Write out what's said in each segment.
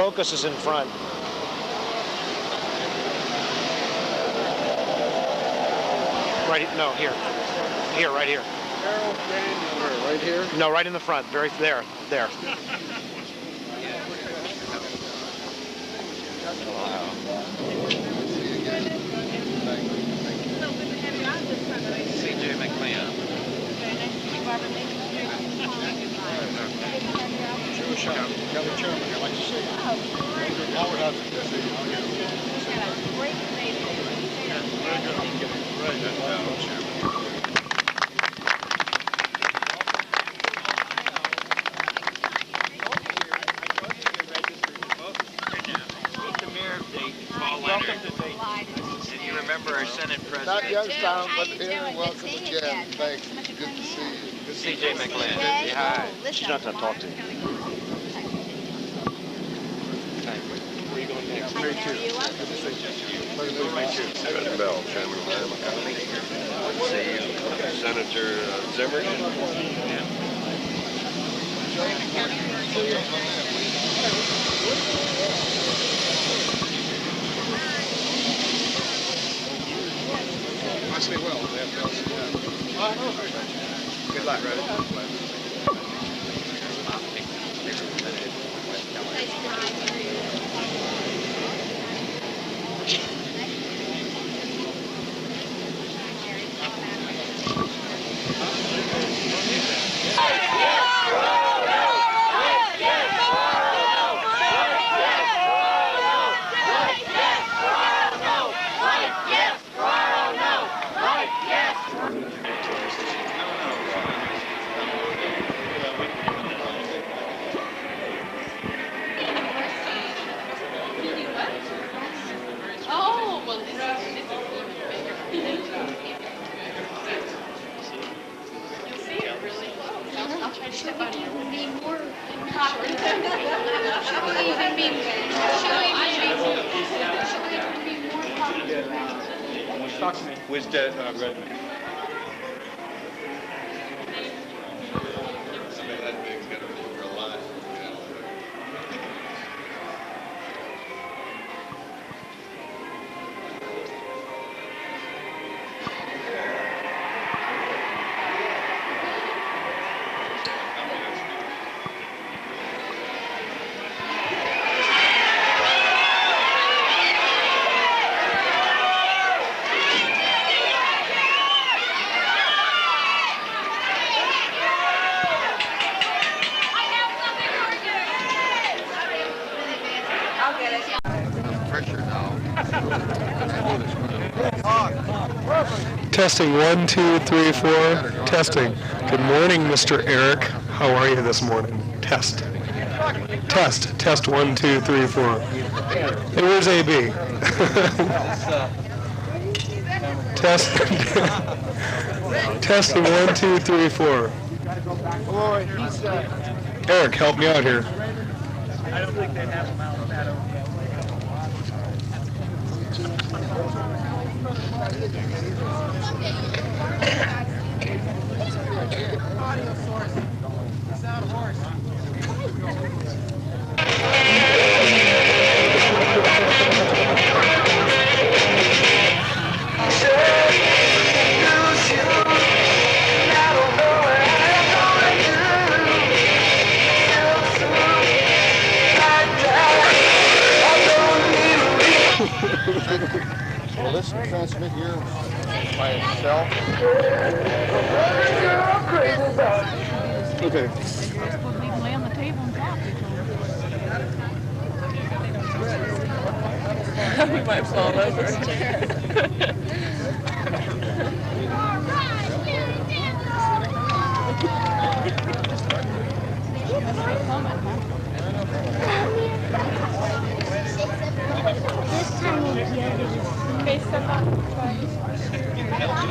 Focus is in front. Right, no, here. Here, right here. Right here? No, right in the front. Very there. There. CJ McLean. Got the chairman here, like to see you. All we have to see you. Very good. And you remember our Senate President? Not Youngstown, but here, welcome again. Thanks. Good to see you. CJ McLean. Hi. She's not going to talk to you. Where are you going next? Me too. Good to see you. Right here. Senator Bell, Chairman of Lamb County. Good to see you. Senator Zimmerman. I say well. Good luck, brother. Where's Dad? Redmond. That big's got to be real life. Testing 1, 2, 3, 4. Testing. Good morning, Mr. Eric. How are you this morning? Test. Test. Test 1, 2, 3, 4. Hey, where's AB? Test. Testing 1, 2, 3, 4. Eric, help me out here. I don't think they'd have them out of that over yet. Audio source. Sound horse. Will this transmit here by itself? Okay. Lay on the table and talk. We might fall over. Okay, step up.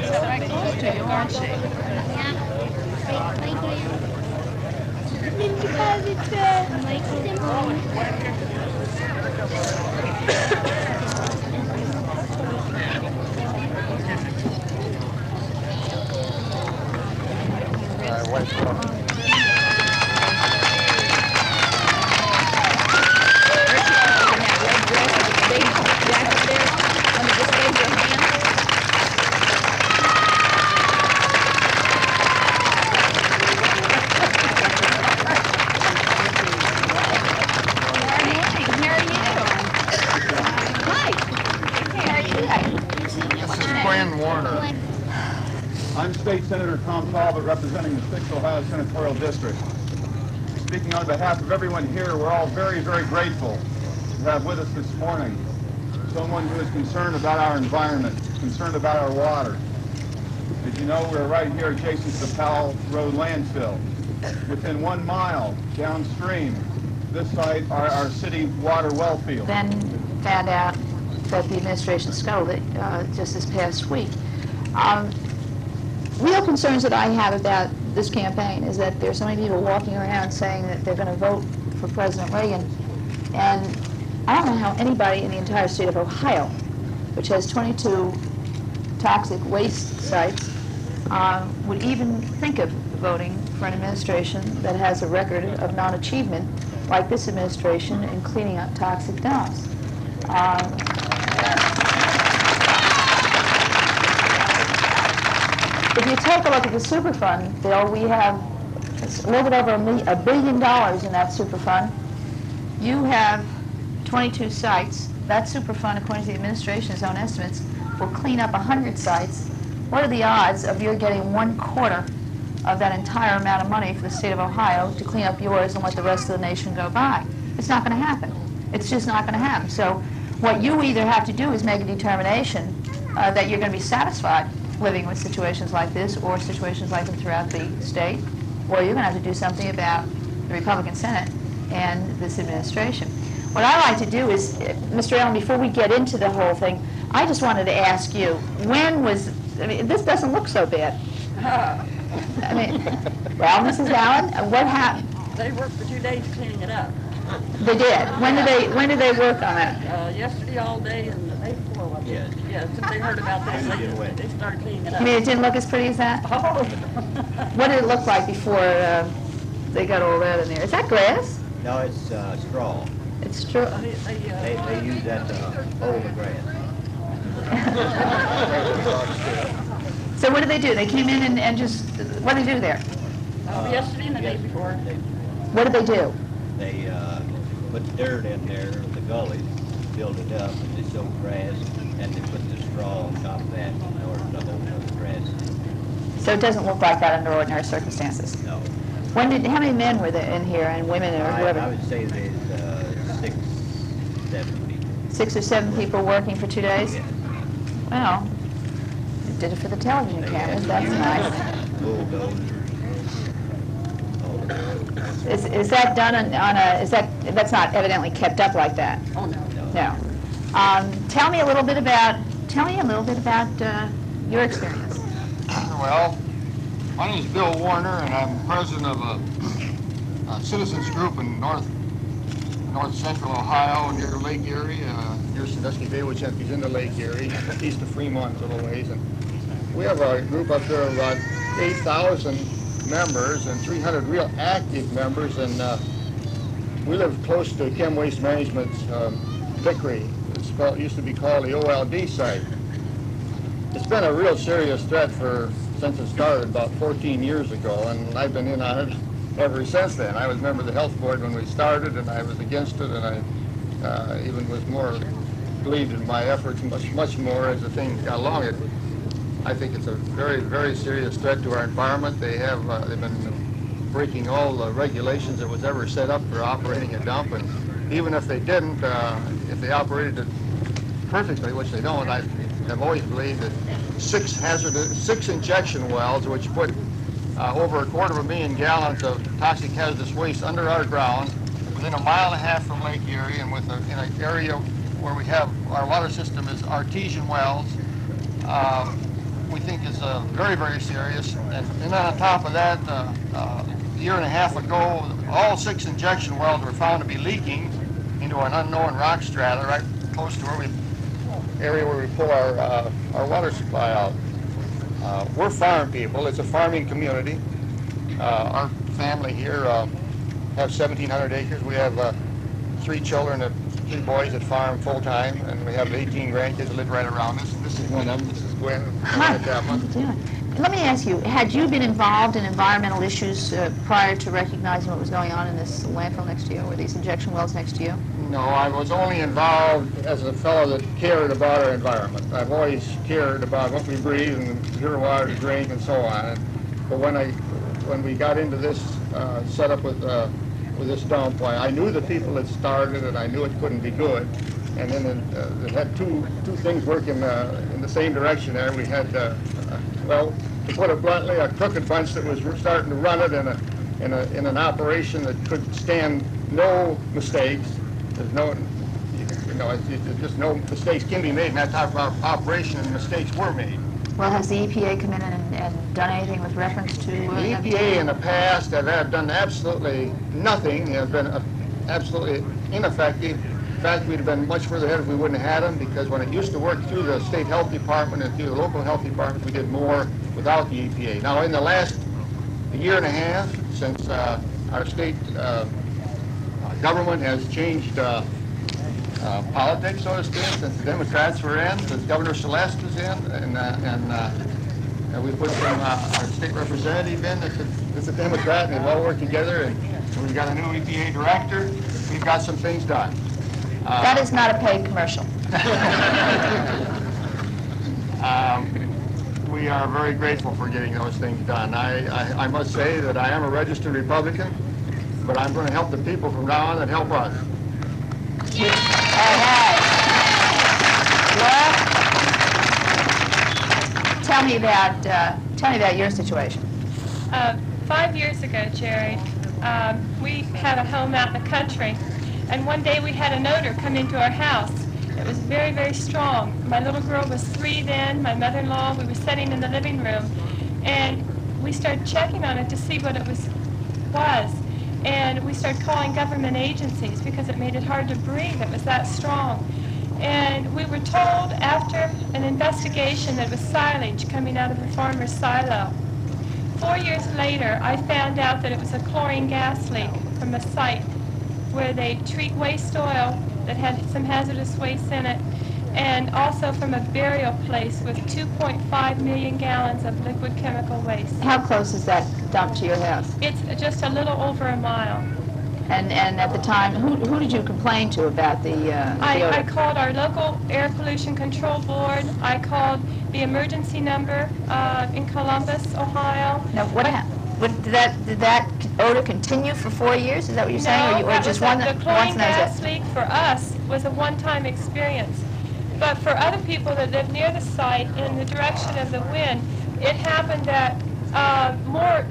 Sit right close to you, aren't she? State Senator Tom Talbot, representing the 6th Ohio Senatorial District. Speaking on behalf of everyone here, we're all very, very grateful to have with us this morning someone who is concerned about our environment, concerned about our water. As you know, we're right here adjacent to the Powell Rd landfill. Within 1 mile downstream, this site are our city water well field. Then found out that the administration scuttled it just this past week. Real concerns that I have about this campaign is that there's so many people walking around saying that they're going to vote for President Reagan, and I don't know how anybody in the entire state of Ohio, which has 22 toxic waste sites, would even think of voting for an administration that has a record of non-achievement like this administration in cleaning up toxic dumps. If you take a look at the Superfund bill, we have a little bit over $1 billion in that Superfund. You have 22 sites. That Superfund, according to the administration's own estimates, will clean up 100 sites. What are the odds of your getting 1/4 of that entire amount of money for the state of Ohio to clean up yours and let the rest of the nation go by? It's not going to happen. It's just not going to happen. So what you either have to do is make a determination that you're going to be satisfied living with situations like this or situations like them throughout the state, or you're going to have to do something about the Republican Senate and this administration. What I like to do is, Mr. Allen, before we get into the whole thing, I just wanted to ask you, when was, I mean, this doesn't look so bad. I mean, well, Mrs. Allen, what happened? They worked for 2 days cleaning it up. They did. When did they work on it? Yesterday all day and the day before. Yeah, since they heard about this, they started cleaning it up. You mean it didn't look as pretty as that? Oh. What did it look like before they got all that in there? Is that grass? No, it's straw. It's true. They use that to hold the grass. So what did they do? They came in and just, what did they do there? Yesterday and the day before. What did they do? They put dirt in there, the gullies, filled it up, and they sowed grass, and they put the straw on top of that in order to hold the grass. So it doesn't look like that under ordinary circumstances? No. How many men were there in here, and women, or whoever? I would say there's 6, 7 people. 6 or 7 people working for 2 days? Yeah. Well, you did it for the television cameras. That's nice. Bulldozers. Is that done on a? That's not evidently kept up like that? Oh no. No. Tell me a little bit about your experience. Well, my name is Bill Warner, and I'm president of a citizens group in north central Ohio near Lake Erie, near Sandusky Bay, which empties into Lake Erie, east of Fremont a little ways. And we have a group up there of about 8,000 members and 300 real active members, and we live close to Chem Waste Management's Vickery. It used to be called the OLD site. It's been a real serious threat since it started about 14 years ago, and I've been in on it ever since then. I was a member of the health board when we started, and I was against it, and I even was more believed in my efforts much more as the thing got along. I think it's a very, very serious threat to our environment. They've been breaking all the regulations that was ever set up for operating a dump, and even if they didn't, if they operated it perfectly, which they don't, I have always believed that 6 injection wells, which put over 250,000 gallons of toxic hazardous waste under our ground, within 1.5 miles from Lake Erie, and in an area where we have our water system is artesian wells, we think is very, very serious. And then on top of that, a year and a half ago, all 6 injection wells were found to be leaking into an unknown rock strata right close to area where we pull our water supply out. We're farm people. It's a farming community. Our family here have 1,700 acres. We have 3 children, 3 boys that farm full time, and we have 18 grandkids that live right around us. This is one of them. This is Gwen. Hi. How you doing? Let me ask you, had you been involved in environmental issues prior to recognizing what was going on in this landfill next to you, or these injection wells next to you? No, I was only involved as a fellow that cared about our environment. I've always cared about what we breathe and pure water to drink and so on. But when we got into this setup with this dump, I knew the people that started it. I knew it couldn't be good. And then it had two things working in the same direction there. We had, well, to put it bluntly, a crooked bunch that was starting to run it in an operation that could stand no mistakes. There's no, just no mistakes can be made in that type of operation, and mistakes were made. Well, has the EPA come in and done anything with reference to... The EPA in the past have done absolutely nothing, have been absolutely ineffective. In fact, we'd have been much further ahead if we wouldn't have had them, because when it used to work through the state health department and through the local health departments, we did more without the EPA. Now, in the last year and a half, since our state government has changed politics, so to speak, since the Democrats were in, since Governor Celeste was in, and we put our state representative in that's a Democrat, and they've all worked together, and we've got a new EPA director. We've got some things done. That is not a paid commercial. We are very grateful for getting those things done. I must say that I am a registered Republican, but I'm going to help the people from now on that help us. Well, tell me about your situation. 5 years ago, Jerry, we had a home out in the country, and one day we had an odor come into our house. It was very, very strong. My little girl was 3 then, my mother-in-law, we were sitting in the living room, and we started checking on it to see what it was. And we started calling government agencies because it made it hard to breathe. It was that strong. And we were told after an investigation that it was silage coming out of the farmer's silo. 4 years later, I found out that it was a chlorine gas leak from a site where they treat waste oil that had some hazardous waste in it, and also from a burial place with 2.5 million gallons of liquid chemical waste. How close is that dump to your house? It's just a little over a mile. And at the time, who did you complain to about the odor? I called our local air pollution control board. I called the emergency number in Columbus, Ohio. Now, what happened? Did that odor continue for 4 years? Is that what you're saying? No, or just one the chlorine gas leak for us was a one-time experience. But for other people that live near the site in the direction of the wind, it happened that more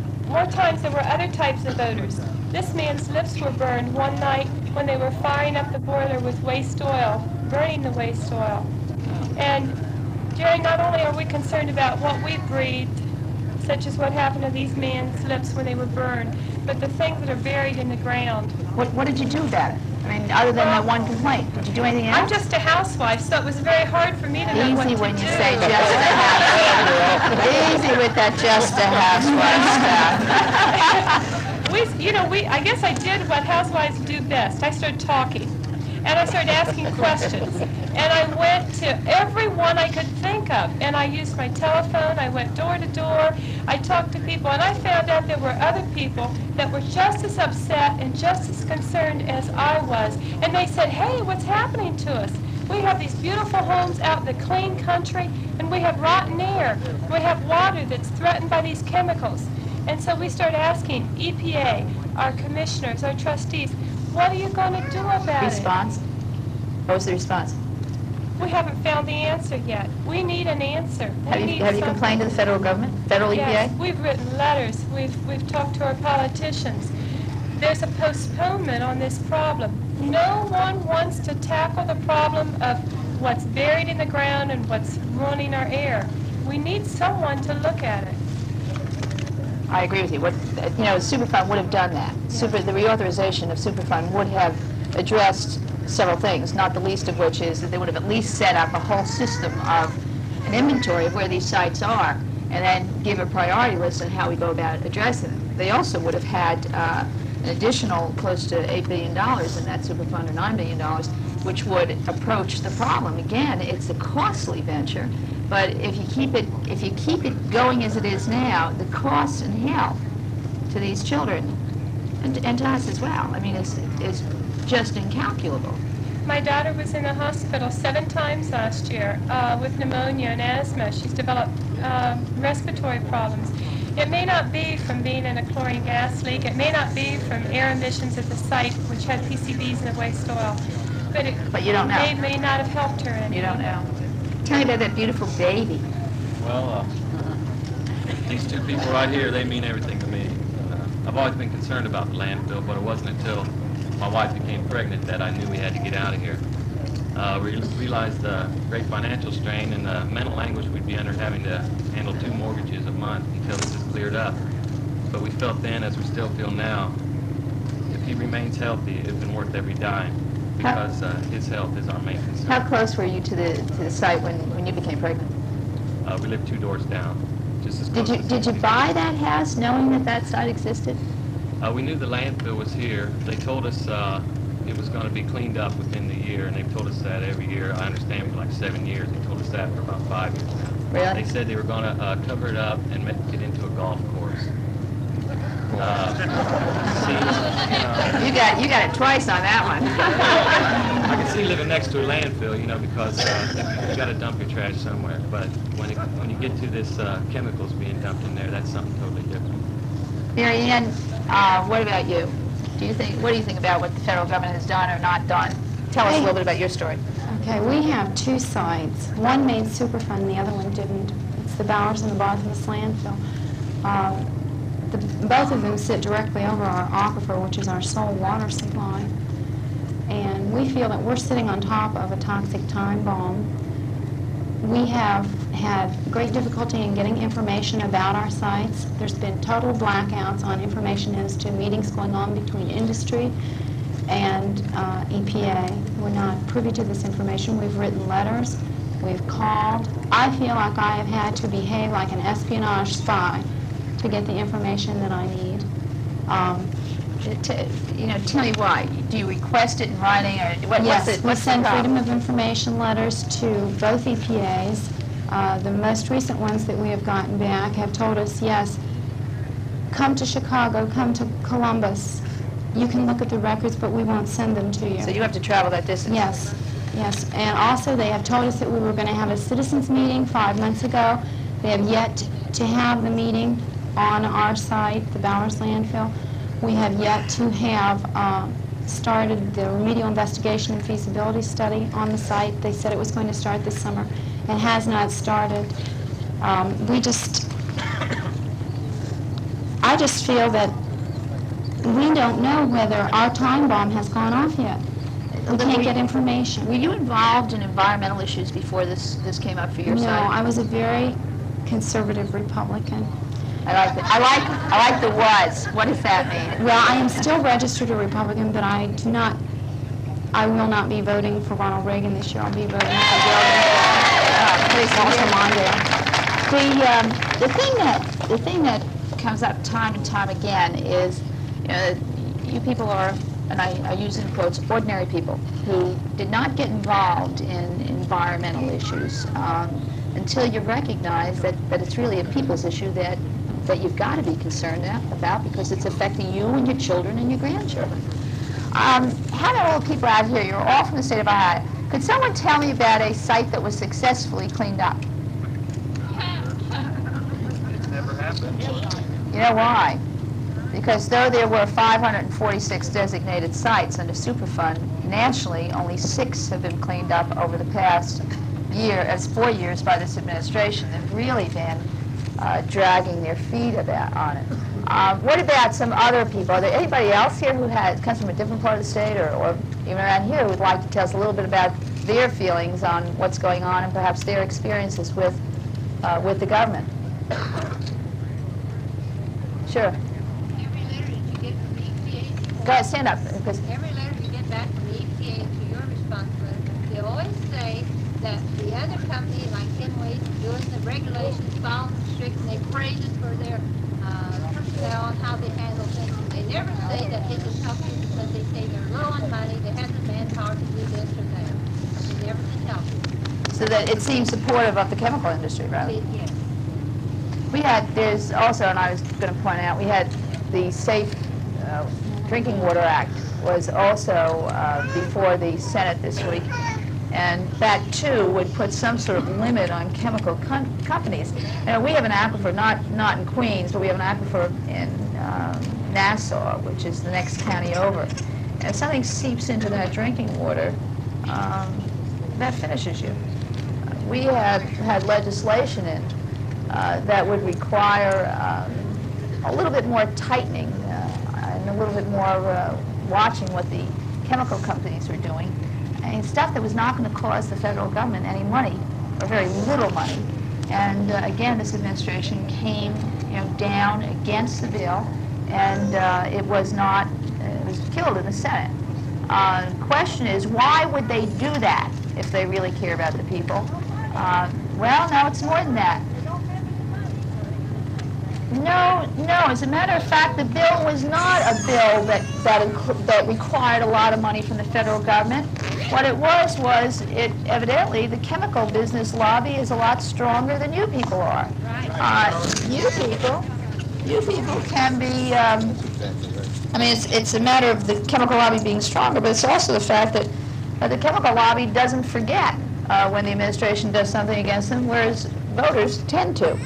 times there were other types of odors. This man's lips were burned one night when they were firing up the boiler with waste oil, burning the waste oil. And Jerry, not only are we concerned about what we breathed, such as what happened to these men's lips when they were burned, but the things that are buried in the ground. What did you do about it? I mean, other than that one complaint, did you do anything else? I'm just a housewife, so it was very hard for me to know what to do. Easy when you say just a housewife. Easy with that just a housewife stuff. I guess I did what housewives do best. I started talking, and I started asking questions. And I went to everyone I could think of, and I used my telephone. I went door to door. I talked to people, and I found out there were other people that were just as upset and just as concerned as I was. And they said, hey, what's happening to us? We have these beautiful homes out in the clean country, and we have rotten air. We have water that's threatened by these chemicals. And so we started asking EPA, our commissioners, our trustees, what are you going to do about Response? What was the response? We haven't found the answer yet. We need an answer. Have you complained to the federal government, federal Yes, EPA? we've written letters. We've talked to our politicians. There's a postponement on this problem. No one wants to tackle the problem of what's buried in the ground and what's ruining our air. We need someone to look at it. I agree with you. Superfund would have done that. The reauthorization of Superfund would have addressed several things, not the least of which is that they would have at least set up a whole system of an inventory of where these sites are, and then give a priority list on how we go about addressing them. They also would have had an additional close to $8 billion in that Superfund, or $9 billion, which would approach the problem. Again, it's a costly venture, but if you keep it going as it is now, the cost and health to these children and to us as well, I mean, is just incalculable. My daughter was in the hospital 7 times last year with pneumonia and asthma. She's developed respiratory problems. It may not be from being in a chlorine gas leak. It may not be from air emissions at the site, which had PCBs in the waste oil. But you don't know. It may not have helped her any. You don't know. Tell me about that beautiful baby. Well, these two people right here, they mean everything to me. I've always been concerned about the landfill, but it wasn't until my wife became pregnant that I knew we had to get out of here. We realized the great financial strain and the mental anguish we'd be under having to handle 2 mortgages a month until this is cleared up. But we felt then, as we still feel now, if he remains healthy, it's been worth every dime, because his health is our main concern. How close were you to the site when you became pregnant? We live 2 doors down, just as close as Did you buy that house knowing that site existed? We knew the landfill was here. They told us it was going to be cleaned up within the year, and they've told us that every year. I understand for like 7 years. They told us that for about 5 years now. Really? They said they were going to cover it up and make it into a golf course. You got it twice on that one. I can see living next to a landfill, because you got to dump your trash somewhere. But when you get to this chemicals being dumped in there, that's something totally different. Mary Ann, what about you? What do you think about what the federal government has done or not done? Tell us a little bit about your story. Okay, we have 2 sites. One made Superfund, the other one didn't. It's the Bowers and the Barthelmess landfill. Both of them sit directly over our aquifer, which is our sole water supply. And we feel that we're sitting on top of a toxic time bomb. We have had great difficulty in getting information about our sites. There's been total blackouts on information as to meetings going on between industry and EPA. We're not privy to this information. We've written letters. We've called. I feel like I have had to behave like an espionage spy to get the information that I need. Tell me why. Do you request it in writing, or Yes, we send Freedom of Information letters to both EPAs. The most recent ones that we have gotten back have told us, yes, come to Chicago, come to Columbus. You can look at the records, but we won't send them to you. So you have to travel that distance? Yes, yes. And also they have told us that we were going to have a citizens meeting 5 months ago. They have yet to have the meeting on our site, the Bowers landfill. We have yet to have started the remedial investigation and feasibility study on the site. They said it was going to start this summer. It has not started. I just feel that we don't know whether our time bomb has gone off yet. We can't get information. Were you involved in environmental issues before this came up for your site? No, I was a very conservative Republican. I like the was. What does that mean? Well, I am still registered a Republican, but I will not be voting for Ronald Reagan this year. I'll be voting for Geraldine. The thing that comes up time and time again is, you people are, and I use in quotes, ordinary people who did not get involved in environmental issues until you recognize that it's really a people's issue that you've got to be concerned about, because it's affecting you and your children and your grandchildren. How about all the people out here? You're all from the state of Ohio. Could someone tell me about a site that was successfully cleaned up? It's never happened. You know why? Because though there were 546 designated sites under Superfund, nationally only 6 have been cleaned up over the past 4 years by this administration. They've really been dragging their feet on it. What about some other people? Are there anybody else here who comes from a different part of the state, or even around here, who would like to tell us a little bit about their feelings on what's going on and perhaps their experiences with the government? Sure. Every letter that you get from the EPA... Go ahead, stand up. Because every letter you get back from the EPA to your responsibility, they always say that the other company, like Kenway's, doing the regulations, following them strict, and they praise us for their tell on how they handle things. And they never say that they can help you because they say they're low on money, they have the manpower to do this or that. They never can help you. So that it seems supportive of the chemical industry, rather. Yes. There's also, and I was going to point out, we had the Safe Drinking Water Act was also before the Senate this week, and that too would put some sort of limit on chemical companies. We have an aquifer, not in Queens, but we have an aquifer in Nassau, which is the next county over. And if something seeps into that drinking water, that finishes you. We have had legislation in that would require a little bit more tightening and a little bit more watching what the chemical companies are doing, and stuff that was not going to cost the federal government any money, or very little money. And again, this administration came down against the bill, and it was killed in the Senate. The question is, why would they do that if they really care about the people? Well, no, it's more than that. No. As a matter of fact, the bill was not a bill that required a lot of money from the federal government. What it was evidently the chemical business lobby is a lot stronger than you people are. You people can be. It's a matter of the chemical lobby being stronger, but it's also the fact that the chemical lobby doesn't forget when the administration does something against them, whereas voters tend to.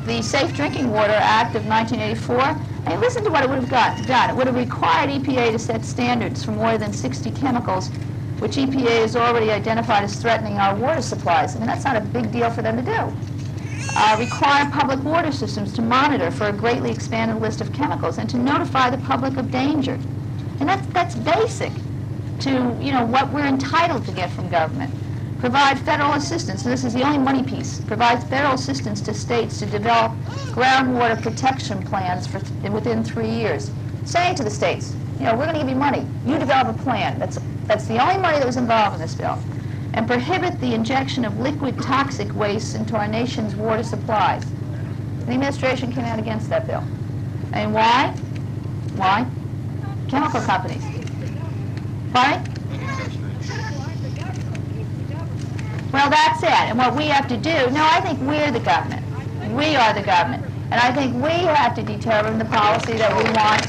The Safe Drinking Water Act of 1984, listen to what it would have done. It would have required EPA to set standards for more than 60 chemicals, which EPA has already identified as threatening our water supplies. That's not a big deal for them to do. Require public water systems to monitor for a greatly expanded list of chemicals and to notify the public of danger. And that's basic to what we're entitled to get from government. Provide federal assistance, and this is the only money piece, provides federal assistance to states to develop groundwater protection plans within 3 years. Saying to the states, we're going to give you money. You develop a plan. That's the only money that was involved in this bill. And prohibit the injection of liquid toxic wastes into our nation's water supplies. The administration came out against that bill. And why? Why? Chemical companies. Why? Well, that's it. And what we have to do, I think we're the government. We are the government. And I think we have to determine the policy that we want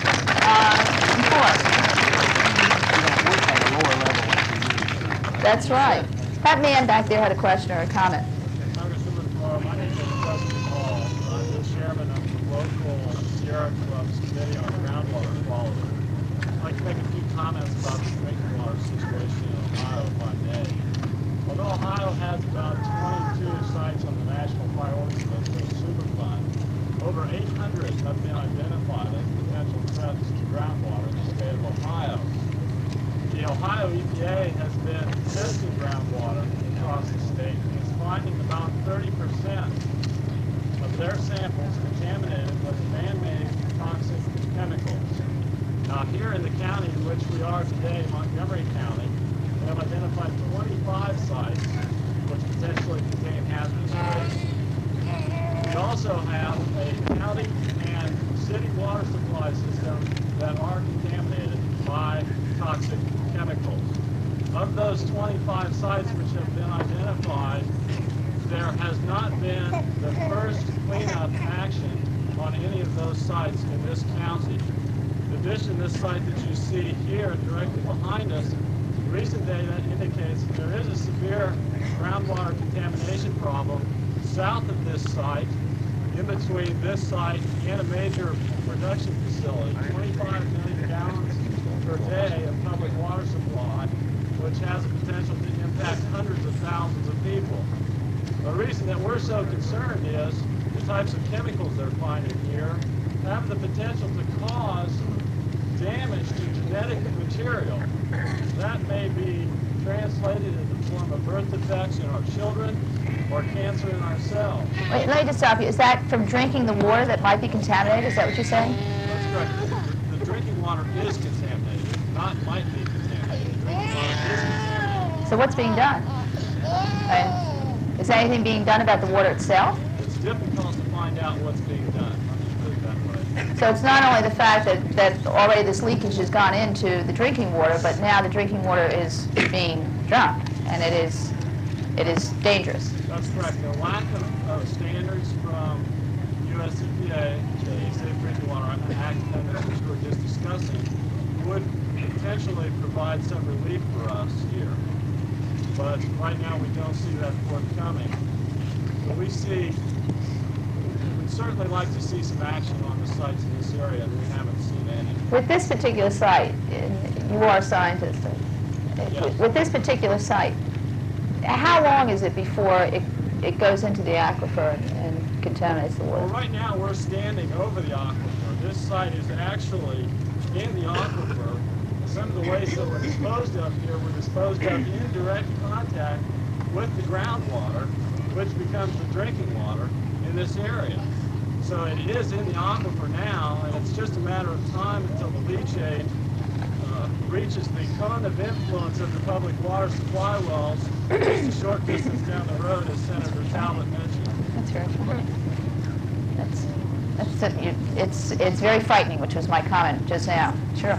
enforced. That's right. That man back there had a question or a comment. Congresswoman, my name is President Paul. I'm the chairman of the local Sierra Club's Committee on Groundwater Quality. I'd like to make a few comments about the drinking water situation in Ohio, if I may. Although Ohio has about 22 sites on the National Priority List of Superfund, over 800 have been identified as potential threats to groundwater in the state of Ohio. The Ohio EPA has been testing groundwater across the state and is finding about 30% of their samples contaminated with man-made toxic chemicals. Now here in the county in which we are today, Montgomery County, we have identified 25 sites which potentially contain hazardous waste. We also have a county and city water supply system that are contaminated by toxic chemicals. Of those 25 sites which have been identified, there has not been the first cleanup action on any of those sites in this county. In addition, this site that you see here directly behind us, recent data indicates that there is a severe groundwater contamination problem south of this site, in between this site and a major production facility, 25 million gallons per day of public water supply, which has the potential to impact hundreds of thousands of people. The reason that we're so concerned is the types of chemicals they're finding here have the potential to cause damage to genetic material. That may be translated in the form of birth defects in our children or cancer in our cells. Wait, let me just stop you. Is that from drinking the water that might be contaminated? Is that what you're saying? That's correct. The drinking water is contaminated, not might be contaminated. The drinking water is contaminated. So what's being done? And is anything being done about the water itself? It's difficult to find out what's being done. So it's not only the fact that already this leakage has gone into the drinking water, but now the drinking water is being drunk, and it is dangerous. That's correct. The lack of standards from U.S. EPA, the Safe Drinking Water Act that we were just discussing, would potentially provide some relief for us here. But right now we don't see that forthcoming. But we'd certainly like to see some action on the sites in this area, and we haven't seen any. With this particular site, you are a scientist. Yes. With this particular site, how long is it before it goes into the aquifer and contaminates the water? Well, right now we're standing over the aquifer. This site is actually in the aquifer. Some of the waste that were disposed of here were disposed of in direct contact with the groundwater, which becomes the drinking water in this area. So it is in the aquifer now, and it's just a matter of time until the leachate reaches the cone of influence of the public water supply wells just a short distance down the road, as Senator Talbot mentioned. That's very funny. It's very frightening, which was my comment just now. Sure. I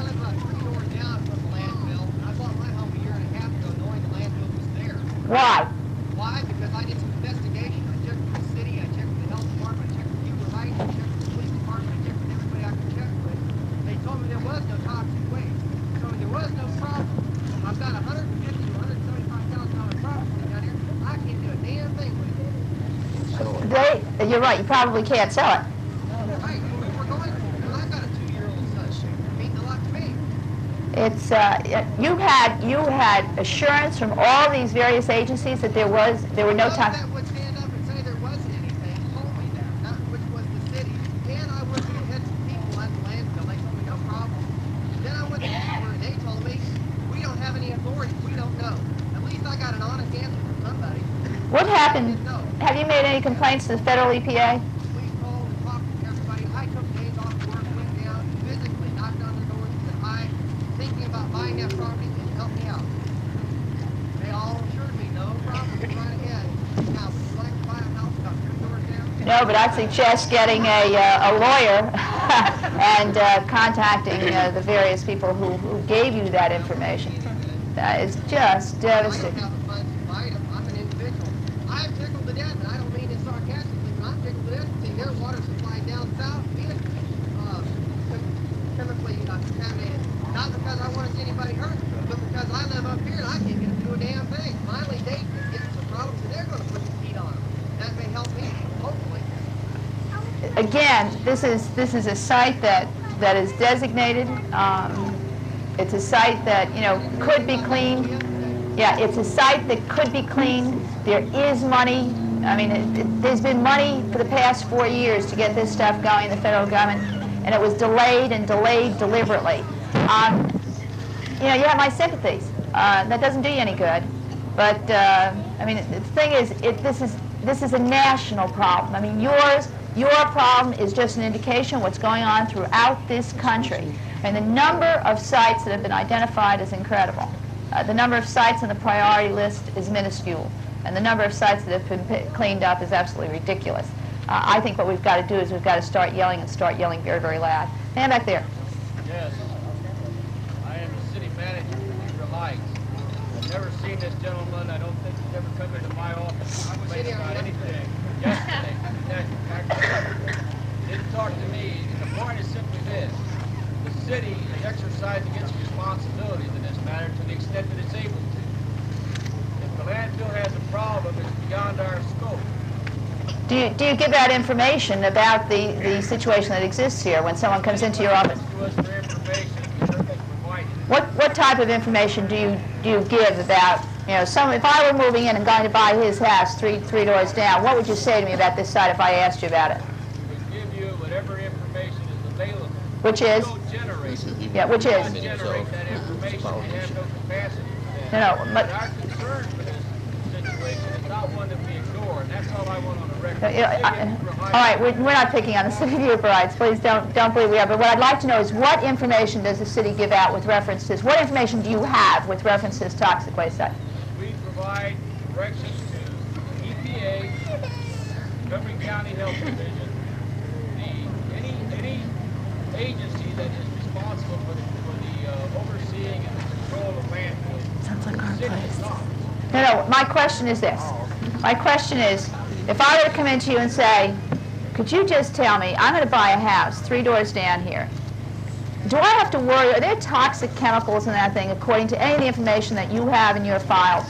live about 3 doors down from the landfill, and I bought my home a year and a half ago knowing the landfill was there. Why? Why? Because I did some investigation. I checked with the city, I checked with the health department, I checked with human rights, I checked with the police department, I checked with everybody I could check with. They told me there was no toxic waste. They told me there was no problem. I've got $150,000 to $175,000 property down here. I can't do a damn thing with it. You're right. You probably can't sell it. Right, we're going to, because I've got a 2-year-old son. It means a lot to me. It's you had assurance from all these various agencies that there were no toxic. That would stand up and say there wasn't anything, told me that, which was the city. And I went and had some people at the landfill. They told me no problem. Then I went to Denver and they told me we don't have any authority. We don't know. At least I got an honest answer from somebody. What happened? Have you made any complaints to the federal EPA? We called and talked to everybody. I took days off work, went down, physically knocked on the doors and said, hi, thinking about buying that property, can you help me out? They all assured me, no problem, go right ahead. Now, would you like to buy a house about 3 doors down? No, but I'd suggest getting a lawyer and contacting the various people who gave you that information. That is just devastating. I don't have the funds to buy them. I'm an individual. I'm tickled to death, and I don't mean it sarcastically, but I'm tickled to death to see their water supply down south being chemically contaminated. Not because I want to see anybody hurt, but because I live up here and I can't get them to do a damn thing. Finally, Dayton is getting some problems, and they're going to put some heat on them. That may help me, hopefully. Again, this is a site that is designated. It's a site that could be cleaned. Yeah, it's a site that could be cleaned. There is money. I mean, there's been money for the past 4 years to get this stuff going in the federal government, and it was delayed and delayed deliberately. You have my sympathies. That doesn't do you any good. But I mean, the thing is, this is a national problem. I mean, your problem is just an indication of what's going on throughout this country. And the number of sites that have been identified is incredible. The number of sites on the priority list is minuscule. And the number of sites that have been cleaned up is absolutely ridiculous. I think what we've got to do is we've got to start yelling and start yelling very, very loud. Man back there. Yes. I am the city manager for Beaver Heights. I've never seen this gentleman. I don't think he's ever come into my office to complain about anything. Yesterday, didn't talk to me. And the point is simply this. The city is exercising its responsibilities in this matter to the extent that it's able to. If the landfill has a problem, it's beyond our scope. Do you give out information about the situation that exists here when someone comes into your office? What type of information do you give about, if I were moving in and going to buy his house three doors down, what would you say to me about this site if I asked you about it? We give you whatever information is available. Which is? Yeah, which is? Generate that information. We have no capacity for that. No, but our concern for this situation is not one that we ignore, and that's all I want on the record. All right, we're not picking on the city of Beaver Heights. Please don't believe we are. But what I'd like to know is what information does the city give out with reference to this? What information do you have with reference to this toxic waste site? We provide directions to EPA, Montgomery County Health Division, the agency that is responsible for the overseeing and the control of landfills. Sounds like The our city place. is not. No, my question is this. My question is, if I were to come into you and say, could you just tell me, I'm going to buy a house 3 doors down here. Do I have to worry, are there toxic chemicals in that thing according to any of the information that you have in your files?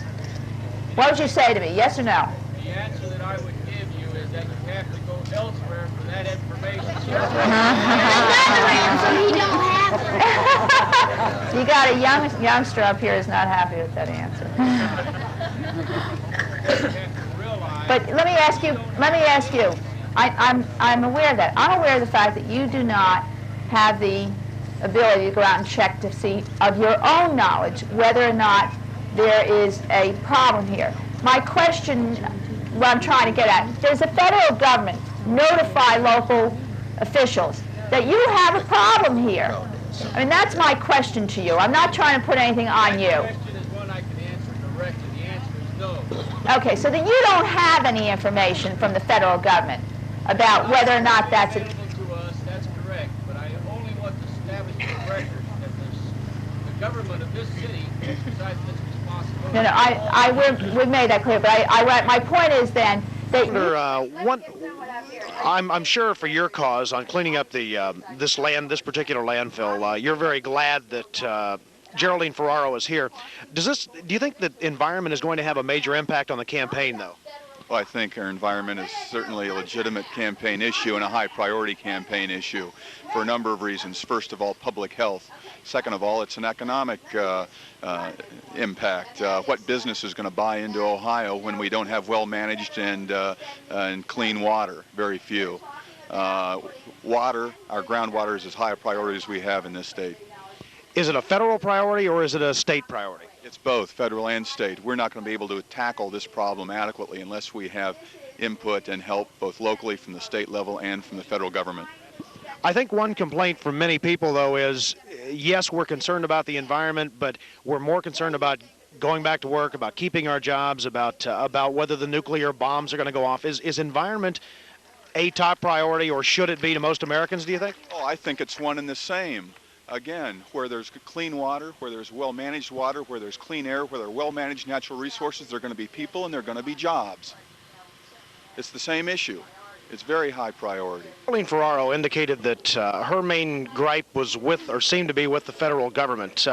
What would you say to me, yes or no? The answer that I would give you is that you have to go elsewhere for that information. You got a youngster up here who's not happy with that answer. But let me ask you, I'm aware of that. I'm aware of the fact that you do not have the ability to go out and check to see of your own knowledge whether or not there is a problem here. My question, what I'm trying to get at, does the federal government notify local officials that you have a problem here? I mean, that's my question to you. I'm not trying to put anything on you. That question is one I can answer directly. The answer is no. Okay, so then you don't have any information from the federal government about whether or not that's a... Available to us, that's correct, but I only want to establish the record that the government of this city exercises its responsibility. No, we made that clear, but my point is then that... I'm sure for your cause on cleaning up this particular landfill, you're very glad that Geraldine Ferraro is here. Do you think that environment is going to have a major impact on the campaign, though? Well, I think our environment is certainly a legitimate campaign issue and a high priority campaign issue for a number of reasons. First of all, public health. Second of all, it's an economic impact. What business is going to buy into Ohio when we don't have well-managed and clean water? Very few. Water, our groundwater is as high a priority as we have in this state. Is it a federal priority or is it a state priority? It's both, federal and state. We're not going to be able to tackle this problem adequately unless we have input and help both locally from the state level and from the federal government. I think one complaint from many people, though, is, yes, we're concerned about the environment, but we're more concerned about going back to work, about keeping our jobs, about whether the nuclear bombs are going to go off. Is environment a top priority, or should it be to most Americans, do you think? Oh, I think it's one and the same. Again, where there's clean water, where there's well-managed water, where there's clean air, where there are well-managed natural resources, there are going to be people and there are going to be jobs. It's the same issue. It's very high priority. Geraldine Ferraro indicated that her main gripe was with, or seemed to be with, the federal government.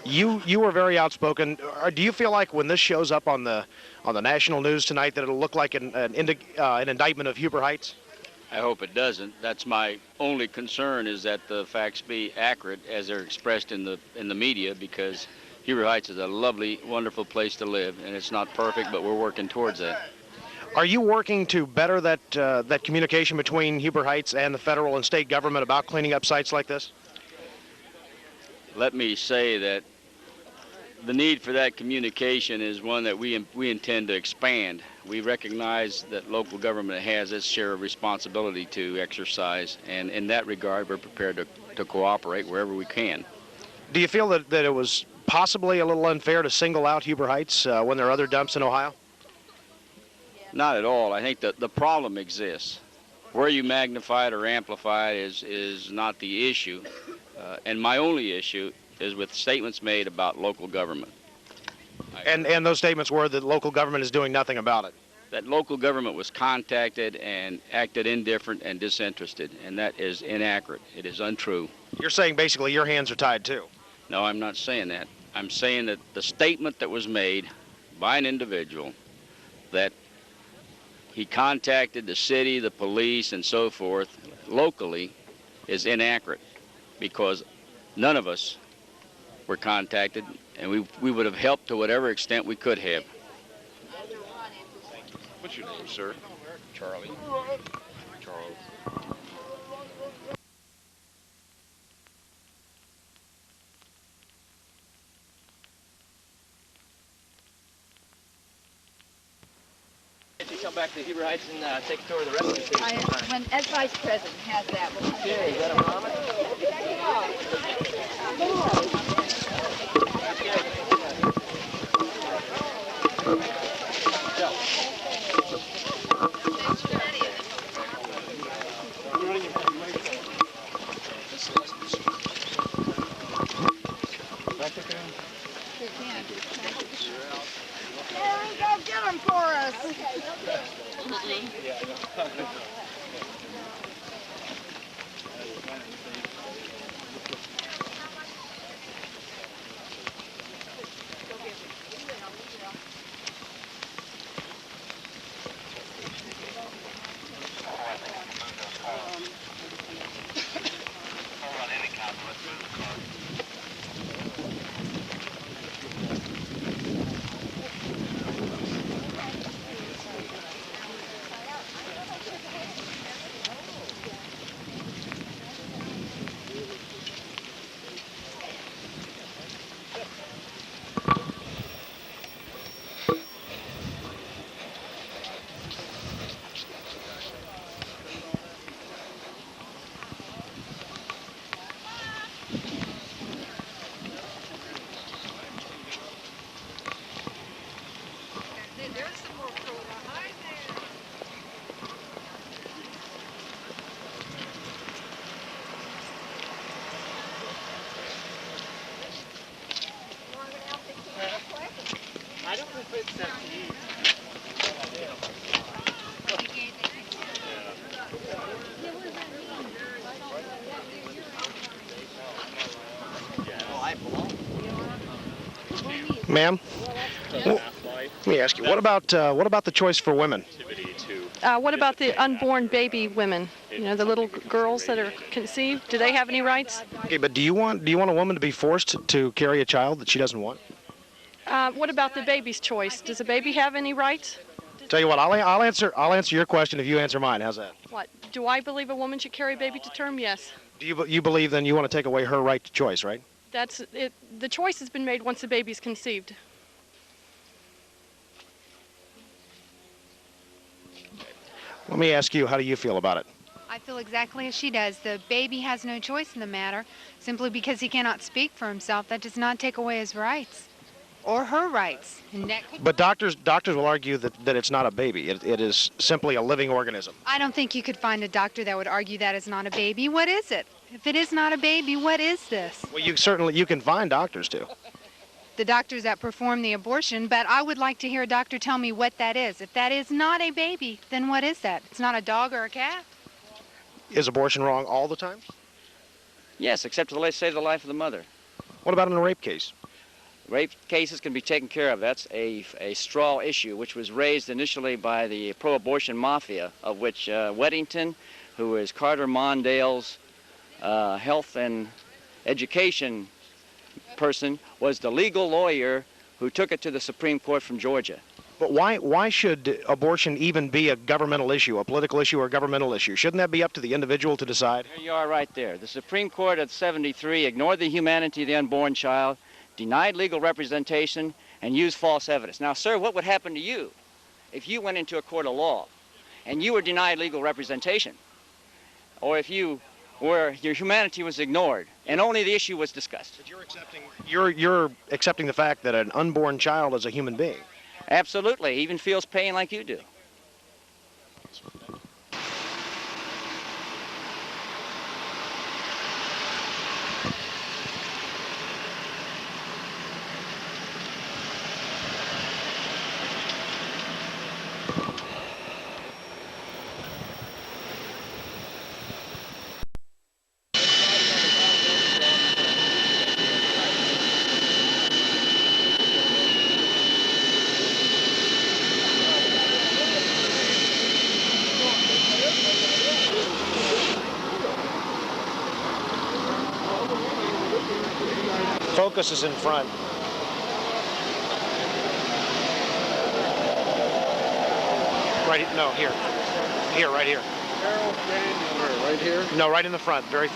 You were very outspoken. Do you feel like when this shows up on the national news tonight that it'll look like an indictment of Huber Heights? I hope it doesn't. That's my only concern, is that the facts be accurate as they're expressed in the media, because Huber Heights is a lovely, wonderful place to live, and it's not perfect, but we're working towards that. Are you working to better that communication between Huber Heights and the federal and state government about cleaning up sites like this? Let me say that the need for that communication is one that we intend to expand. We recognize that local government has its share of responsibility to exercise, and in that regard, we're prepared to cooperate wherever we can. Do you feel that it was possibly a little unfair to single out Huber Heights when there are other dumps in Ohio? Not at all. I think that the problem exists. Where you magnify it or amplify it is not the issue, and my only issue is with statements made about local government. And those statements were that local government is doing nothing about it? That local government was contacted and acted indifferent and disinterested, and that is inaccurate. It is untrue. You're saying basically your hands are tied too? No, I'm not saying that. I'm saying that the statement that was made by an individual that he contacted the city, the police, and so forth locally is inaccurate, because none of us were contacted, and we would have helped to whatever extent we could have. What's your name, sir? Charlie. Charles. You come back to Huber Heights and take a tour of the rest of the city. As vice president, has that. Yeah, you got a promise? us. There's some more cola. Hi there. I don't know if it's that easy. Ma'am, let me ask you, what about the choice for women? What about the unborn baby women? You know, the little girls that are conceived. Do they have any rights? Okay, but do you want a woman to be forced to carry a child that she doesn't want? What about the baby's choice? Does the baby have any rights? Tell you what, I'll answer your question if you answer mine. How's that? What? Do I believe a woman should carry a baby to term? Yes. Do you believe then you want to take away her right to choice, right? That's it. The choice has been made once the baby's conceived. Let me ask you, how do you feel about it? I feel exactly as she does. The baby has no choice in the matter. Simply because he cannot speak for himself, that does not take away his rights. Or her rights. And that could... But doctors will argue that it's not a baby. It is simply a living organism. I don't think you could find a doctor that would argue that is not a baby. What is it? If it is not a baby, what is this? Well, you can find doctors to. The doctors that perform the abortion, but I would like to hear a doctor tell me what that is. If that is not a baby, then what is that? It's not a dog or a cat? Is abortion wrong all the time? Yes, except to save the life of the mother. What about in a rape case? Rape cases can be taken care of. That's a straw issue, which was raised initially by the pro-abortion mafia, of which Weddington, who is Carter Mondale's health and education person, was the legal lawyer who took it to the Supreme Court from Georgia. But why should abortion even be a governmental issue, a political issue or a governmental issue? Shouldn't that be up to the individual to decide? There you are right there. The Supreme Court at 73 ignored the humanity of the unborn child, denied legal representation, and used false evidence. Now, sir, what would happen to you if you went into a court of law and you were denied legal representation? Or if your humanity was ignored and only the issue was discussed? But you're accepting the fact that an unborn child is a human being. Absolutely. He even feels pain like you do. Focus is in front. Right, no, here. Here, right here. Right here? No, right in the front, there.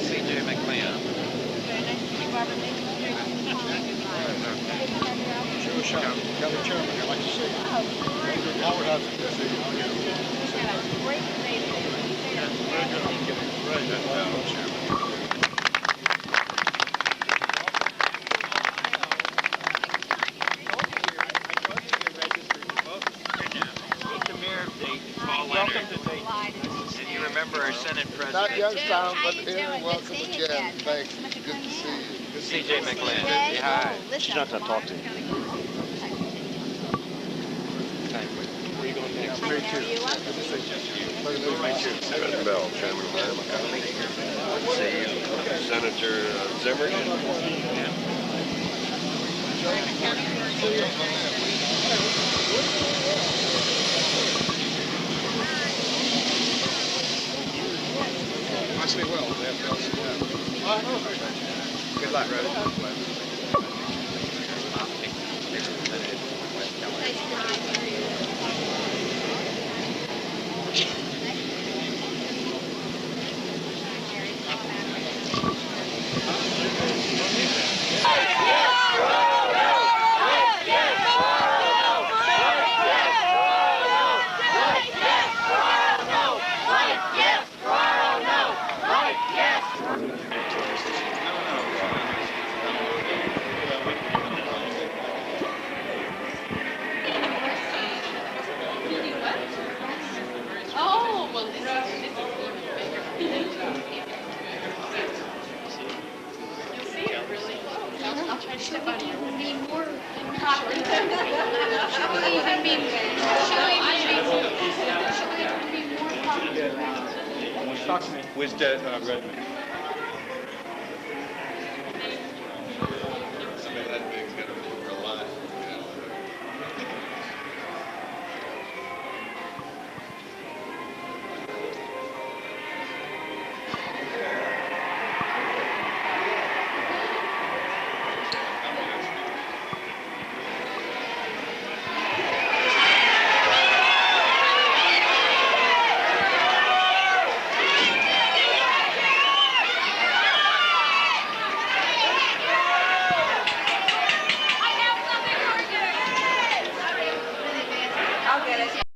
CJ McMahon. County Chairman, I'd like to see you. Howard Hudson, good to see you. Very good. That's Chairman. Meet the mayor of Dayton, Paul Rd. And you remember our Senate President. Not Youngstown, but here. Welcome again. Thank you. Good to see you. Good to see CJ McLean. Hi. She's not done talking to you. Where are you going next? Mary Chu. Good to see you. Mary Chu. Evan Bell, Chairman of Miami County. Good to see you. Senator Zimmerman. I stay well. Good luck, Talk to me. Where's Redmond?